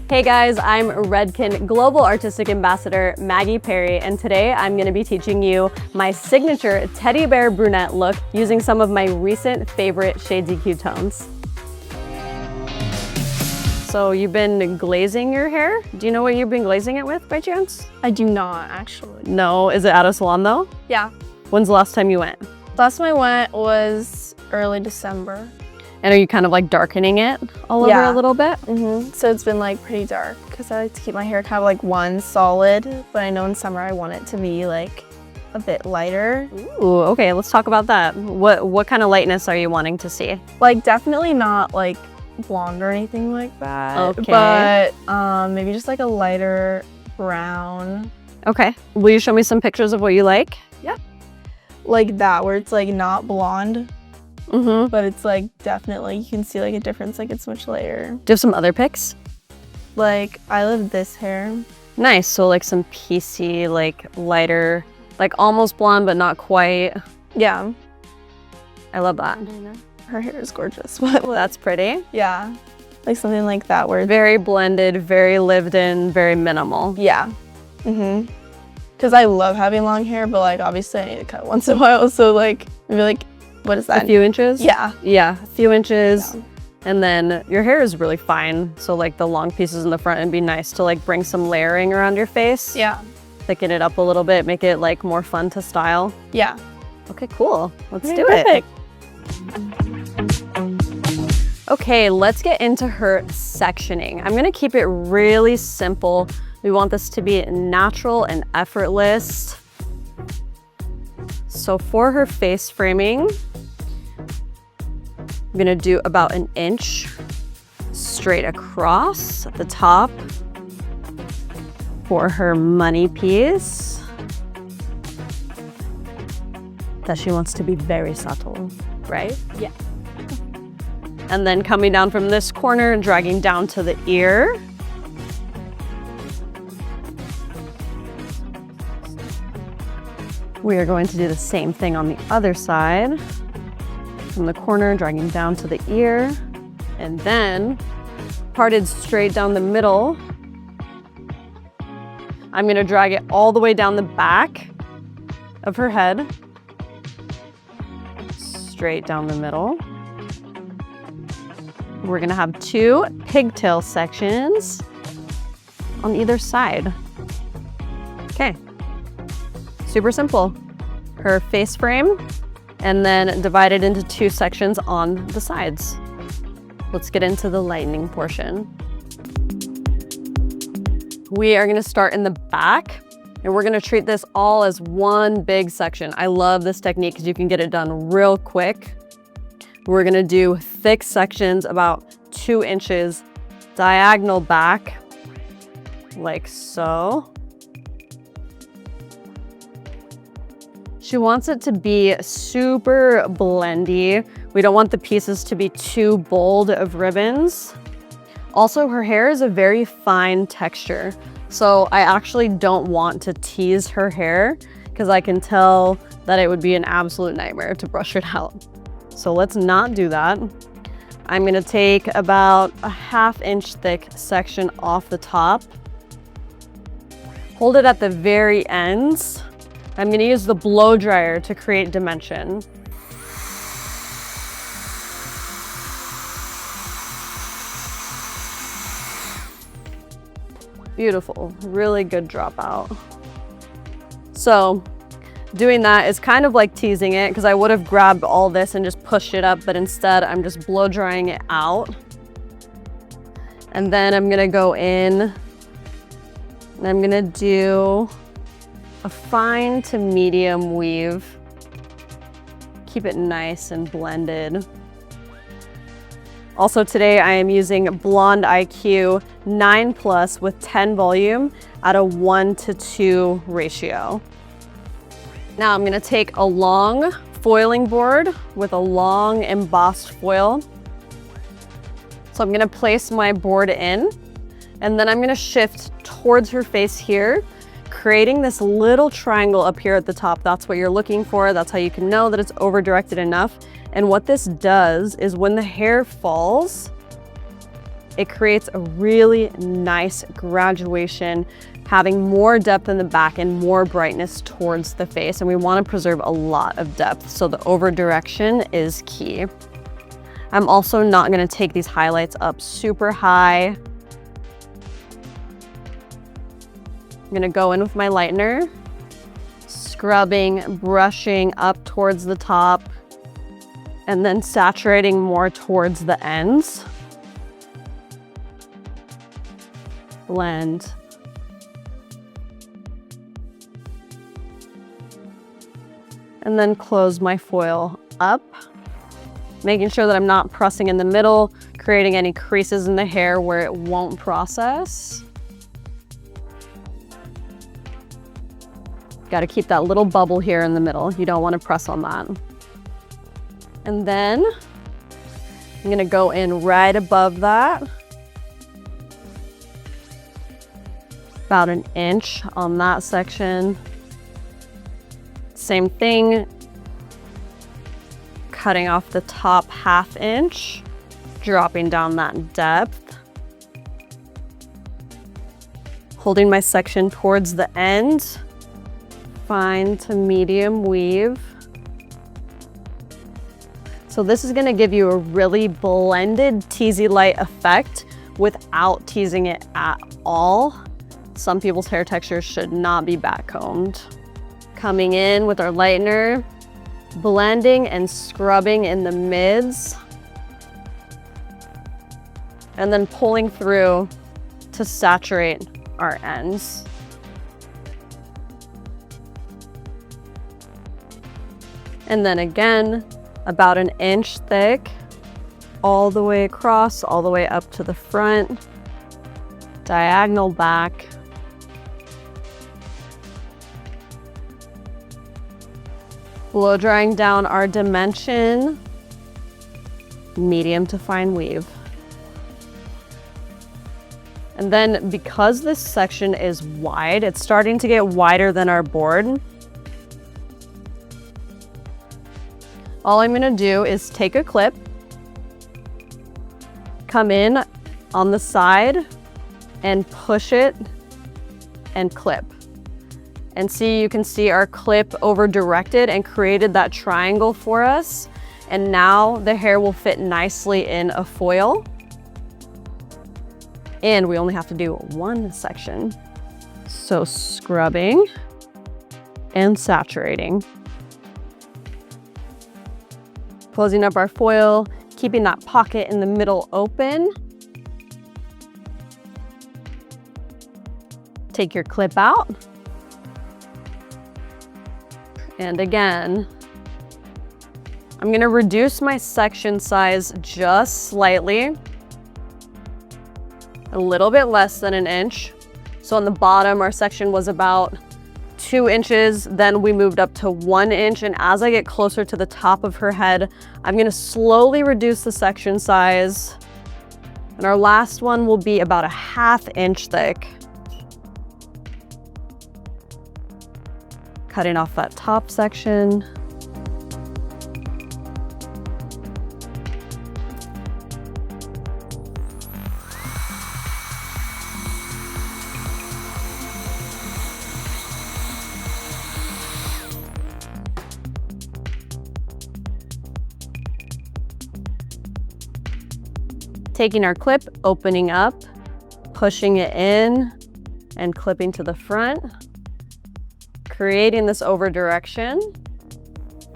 Hey guys, I'm Redken Global Artistic Ambassador Maggie Perry, and today I'm going to be teaching you my signature teddy bear brunette look using some of my recent favorite Shades EQ tones. So you've been glazing your hair? Do you know what you've been glazing it with by chance? I do not, actually. No? Is it at a salon though? Yeah. When's the last time you went? Last time I went was early December. And are you kind of like darkening it all over a little bit? So it's been like pretty dark because I like to keep my hair kind of like one solid, but I know in summer I want it to be like a bit lighter. Ooh, okay, let's talk about that. What kind of lightness are you wanting to see? Like definitely not like blonde or anything like that. Okay. But maybe just like a lighter brown. Okay. Will you show me some pictures of what you like? Yeah. Like that, where it's like not blonde. But it's like definitely, you can see like a difference, like it's much lighter. Do you have some other pics? Like I love this hair. Nice, so like some PC, like lighter, like almost blonde, but not quite. Yeah. I love that. Her hair is gorgeous. But That's pretty. yeah, like something like that where Very blended, very lived in, very minimal. yeah. Because I love having long hair, but like obviously I need to cut once in a while. So like maybe like, what is that? A few inches? Yeah. Yeah, a few inches. Yeah. And then your hair is really fine. So like the long pieces in the front, it'd be nice to like bring some layering around your face. Yeah. Thicken it up a little bit, make it like more fun to style. Yeah. Okay, cool. Let's Okay, do perfect. it. Okay, let's get into her sectioning. I'm gonna keep it really simple. We want this to be natural and effortless. So for her face framing, I'm gonna do about an inch straight across at the top for her money piece that she wants to be very subtle, right? Yeah. And then coming down from this corner and dragging down to the ear. We are going to do the same thing on the other side. From the corner, dragging down to the ear, and then parted straight down the middle. I'm gonna drag it all the way down the back of her head. Straight down the middle. We're gonna have two pigtail sections on either side. Okay, super simple. Her face frame, and then divide it into two sections on the sides. Let's get into the lightening portion. We are gonna start in the back, and we're gonna treat this all as one big section. I love this technique because you can get it done real quick. We're gonna do thick sections about 2 inches diagonal back, like so. She wants it to be super blendy. We don't want the pieces to be too bold of ribbons. Also, her hair is a very fine texture. So I actually don't want to tease her hair because I can tell that it would be an absolute nightmare to brush it out. So let's not do that. I'm gonna take about a 1/2 inch thick section off the top. Hold it at the very ends. I'm gonna use the blow dryer to create dimension. Beautiful, really good dropout. So doing that is kind of like teasing it because I would have grabbed all this and just pushed it up, but instead I'm just blow drying it out. And then I'm gonna go in and I'm gonna do a fine to medium weave. Keep it nice and blended. Also today I am using Blonde IQ 9+ with 10 volume at a 1:2 ratio. Now I'm gonna take a long foiling board with a long embossed foil. So I'm gonna place my board in, and then I'm gonna shift towards her face here, creating this little triangle up here at the top. That's what you're looking for. That's how you can know that it's over directed enough. And what this does is when the hair falls, It creates a really nice graduation, having more depth in the back and more brightness towards the face. And we want to preserve a lot of depth, so the over direction is key. I'm also not going to take these highlights up super high. I'm going to go in with my lightener, scrubbing, brushing up towards the top, and then saturating more towards the ends. Blend. And then close my foil up, making sure that I'm not pressing in the middle, creating any creases in the hair where it won't process. Got to keep that little bubble here in the middle. You don't want to press on that. And then I'm going to go in right above that, about an inch on that section. Same thing, cutting off the top ½ inch, dropping down that depth, holding my section towards the end, fine to medium weave. So this is going to give you a really blended teasy light effect without teasing it at all. Some people's hair textures should not be backcombed. Coming in with our lightener, blending and scrubbing in the mids, and then pulling through to saturate our ends. And then again, about an inch thick, all the way across, all the way up to the front, diagonal back. Blow drying down our dimension, medium to fine weave. And then because this section is wide, it's starting to get wider than our board. All I'm gonna do is take a clip, come in on the side and push it and clip. And see, you can see our clip over directed and created that triangle for us. And now the hair will fit nicely in a foil. And we only have to do one section. So scrubbing and saturating. Closing up our foil, keeping that pocket in the middle open. Take your clip out. And again, I'm gonna reduce my section size just slightly, a little bit less than an inch. So on the bottom, our section was about 2 inches, then we moved up to 1 inch. And as I get closer to the top of her head, I'm gonna slowly reduce the section size. And our last one will be about a ½ inch thick. Cutting off that top section. Taking our clip, opening up, pushing it in, and clipping to the front. Creating this over direction,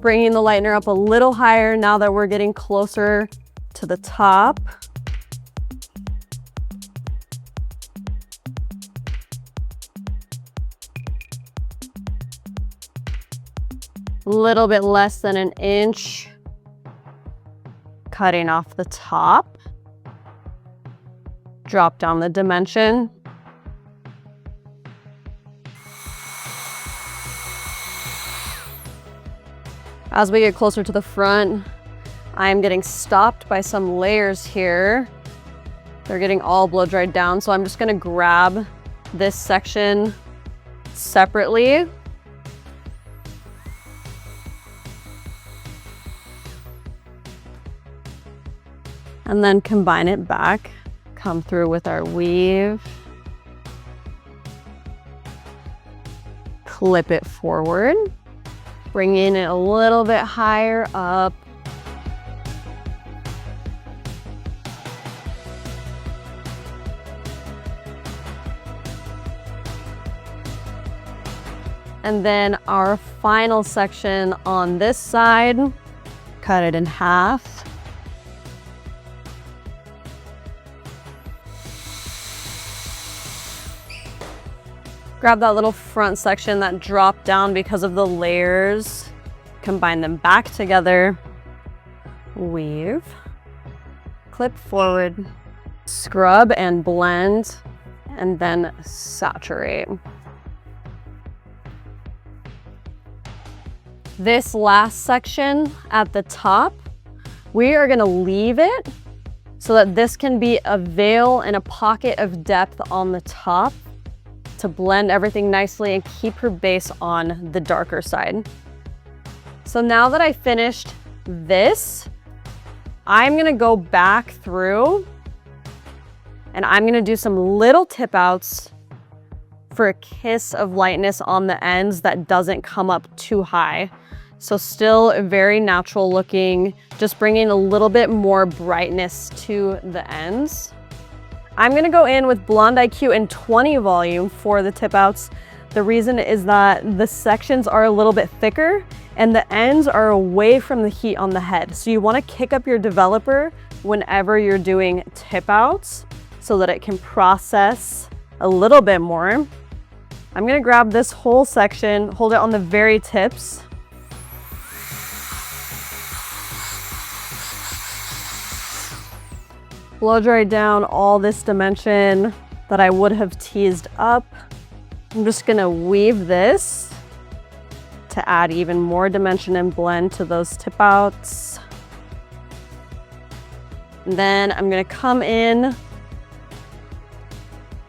bringing the lightener up a little higher now that we're getting closer to the top. A little bit less than an inch, cutting off the top. Drop down the dimension. As we get closer to the front, I'm getting stopped by some layers here. They're getting all blow dried down, so I'm just gonna grab this section separately. And then combine it back Come through with our weave. Clip it forward. Bringing it a little bit higher up. And then our final section on this side, cut it in half. Grab that little front section that dropped down because of the layers, combine them back together, weave, clip forward, scrub and blend, and then saturate. This last section at the top, we are gonna leave it so that this can be a veil and a pocket of depth on the top to blend everything nicely and keep her base on the darker side. So now that I finished this, I'm gonna go back through and I'm gonna do some little tip outs for a kiss of lightness on the ends that doesn't come up too high. So still very natural looking, just bringing a little bit more brightness to the ends. I'm gonna go in with Blonde IQ and 20 volume for the tip outs. The reason is that the sections are a little bit thicker and the ends are away from the heat on the head. So you wanna kick up your developer whenever you're doing tip outs so that it can process a little bit more. I'm gonna grab this whole section, hold it on the very tips. Blow dry down all this dimension that I would have teased up. I'm just gonna weave this to add even more dimension and blend to those tip outs. And then I'm gonna come in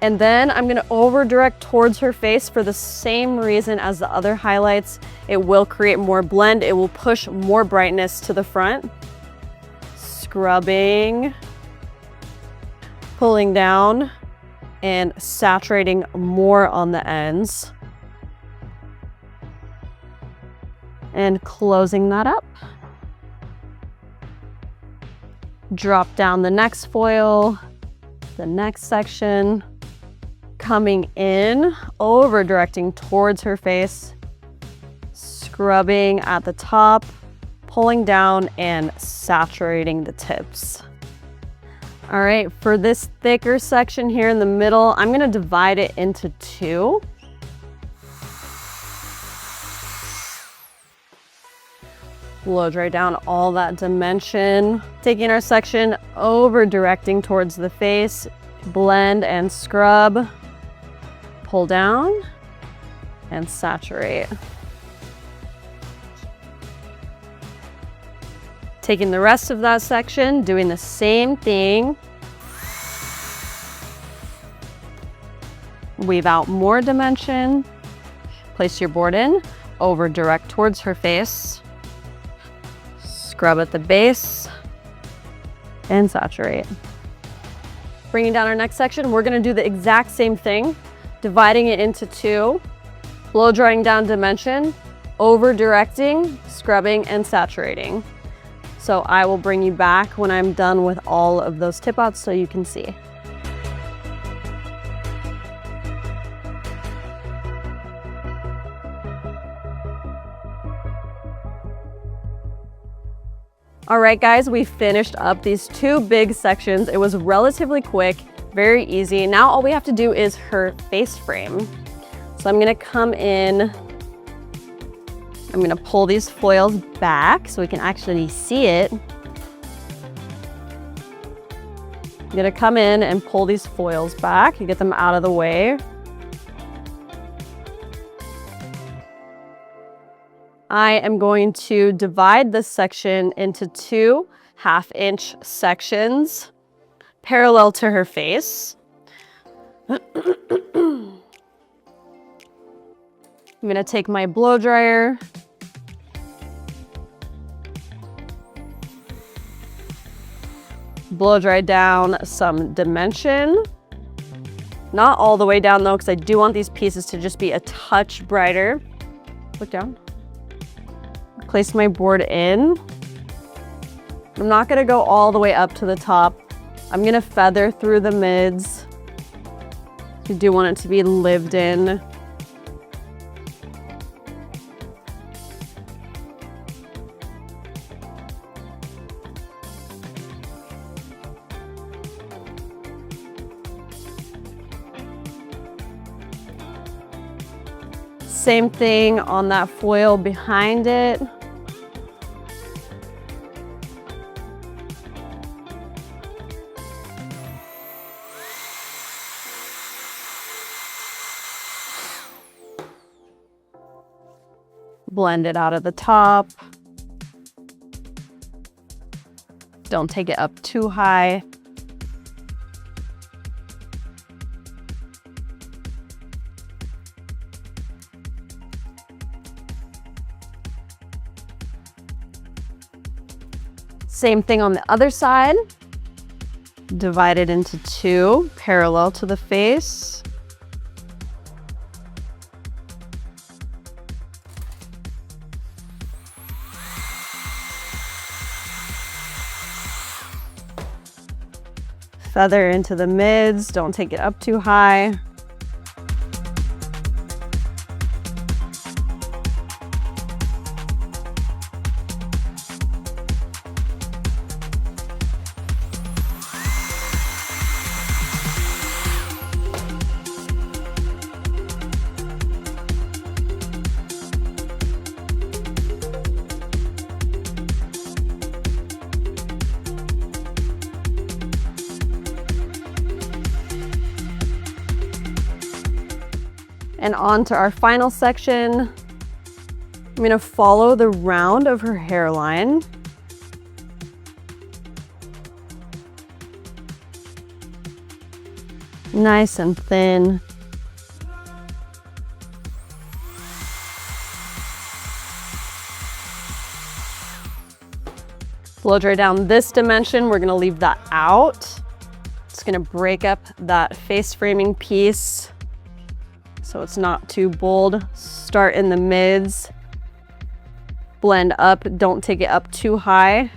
and then I'm gonna over direct towards her face for the same reason as the other highlights. It will create more blend. It will push more brightness to the front. Scrubbing, pulling down and saturating more on the ends. And closing that up. Drop down the next foil, the next section, coming in, over directing towards her face, scrubbing at the top, pulling down and saturating the tips. All right, for this thicker section here in the middle, I'm gonna divide it into two. Blow dry down all that dimension. Taking our section, over directing towards the face, blend and scrub, pull down and saturate. Taking the rest of that section, doing the same thing. Weave out more dimension. Place your board in, over direct towards her face. Scrub at the base and saturate. Bringing down our next section, we're gonna do the exact same thing, dividing it into two, blow drying down dimension, over directing, scrubbing and saturating. So I will bring you back when I'm done with all of those tip outs so you can see. All right, guys, we finished up these two big sections. It was relatively quick, very easy. Now all we have to do is her face frame. So I'm gonna come in, I'm gonna pull these foils back so we can actually see it. I'm gonna come in and pull these foils back and get them out of the way. I am going to divide this section into two 1/2-inch sections parallel to her face. I'm gonna take my blow dryer, Blow dry down some dimension. Not all the way down though, because I do want these pieces to just be a touch brighter. Look down. Place my board in. I'm not gonna go all the way up to the top. I'm gonna feather through the mids. You do want it to be lived in. Same thing on that foil behind it. Blend it out of the top. Don't take it up too high. Same thing on the other side. Divide it into two, parallel to the face. Feather into the mids, don't take it up too high. And on to our final section. I'm gonna follow the round of her hairline. Nice and thin. Blow dry down this dimension. We're gonna leave that out. It's gonna break up that face framing piece so it's not too bold. Start in the mids. Blend up, don't take it up too high.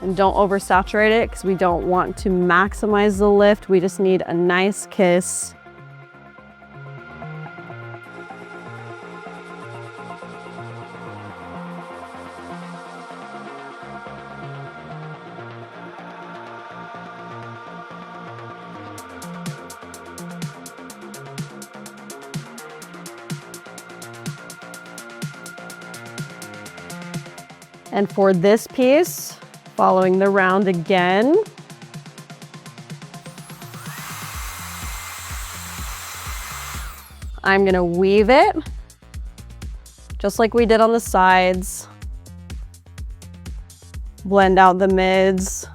And don't oversaturate it because we don't want to maximize the lift. We just need a nice kiss. And for this piece, following the round again, I'm gonna weave it, just like we did on the sides. Blend out the mids.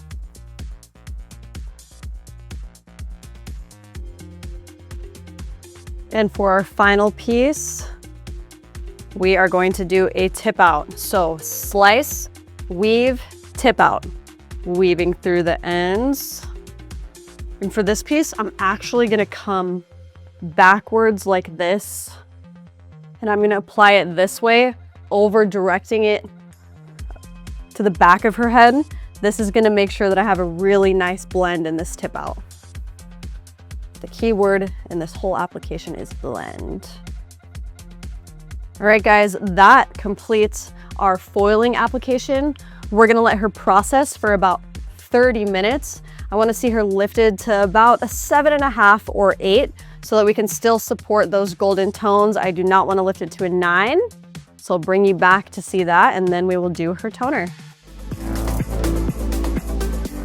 And for our final piece, we are going to do a tip out. So slice, weave, tip out, weaving through the ends. And for this piece, I'm actually gonna come backwards like this, and I'm gonna apply it this way, over directing it to the back of her head. This is gonna make sure that I have a really nice blend in this tip out. The key word in this whole application is blend. All right, guys, that completes our foiling application. We're gonna let her process for about 30 minutes. I wanna see her lifted to about a 7.5 or 8 so that we can still support those golden tones. I do not wanna lift it to a 9. So I'll bring you back to see that, and then we will do her toner.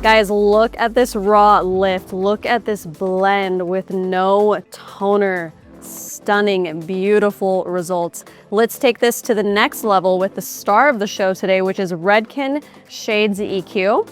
Guys, look at this raw lift. Look at this blend with no toner. Stunning, beautiful results. Let's take this to the next level with the star of the show today, which is Brunettes Shades EQ.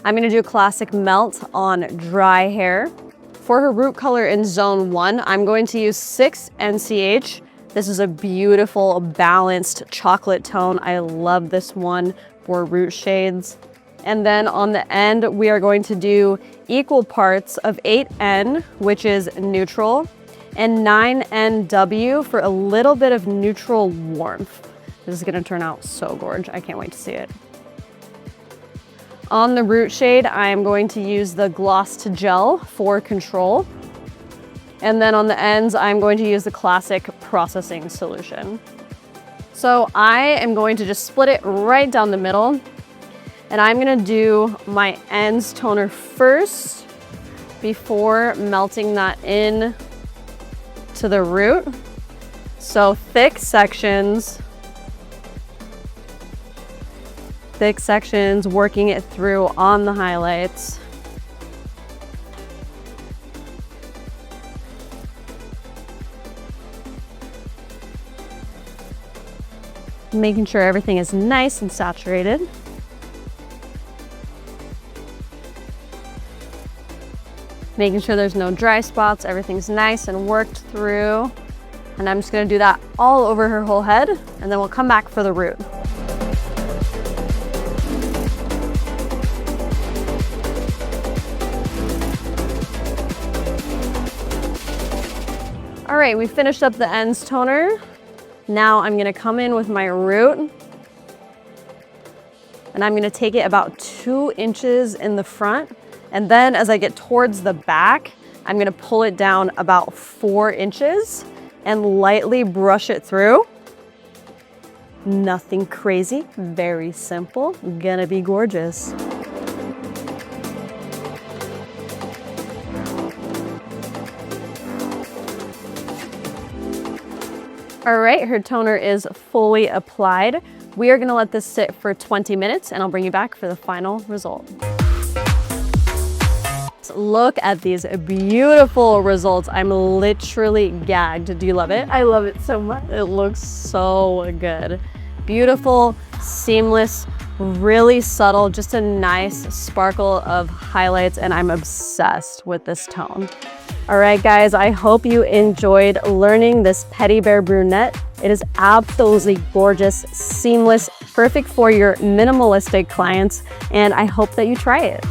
I'm gonna do a classic melt on dry hair. For her root color in zone 1, I'm going to use 6 NCH. This is a beautiful, balanced chocolate tone. I love this one for root shades. And then on the end, we are going to do equal parts of 8N, which is neutral, and 9NW for a little bit of neutral warmth. This is gonna turn out so gorgeous. I can't wait to see it. On the root shade, I am going to use the gloss to gel for control. And then on the ends, I'm going to use the classic processing solution. So I am going to just split it right down the middle. And I'm gonna do my ends toner first before melting that in to the root. So thick sections, working it through on the highlights. Making sure everything is nice and saturated. Making sure there's no dry spots, everything's nice and worked through. And I'm just gonna do that all over her whole head, and then we'll come back for the root. All right, we finished up the ends toner. Now I'm gonna come in with my root, and I'm gonna take it about 2 inches in the front. And then as I get towards the back, I'm gonna pull it down about 4 inches and lightly brush it through. Nothing crazy, very simple, gonna be gorgeous. All right, her toner is fully applied. We are gonna let this sit for 20 minutes and I'll bring you back for the final result. Look at these beautiful results. I'm literally gagged. Do you love it? I love it so much. It looks so good. Beautiful, seamless, really subtle, just a nice sparkle of highlights, and I'm obsessed with this tone. All right, guys, I hope you enjoyed learning this Petit Bear brunette. It is absolutely gorgeous, seamless, perfect for your minimalistic clients, and I hope that you try it.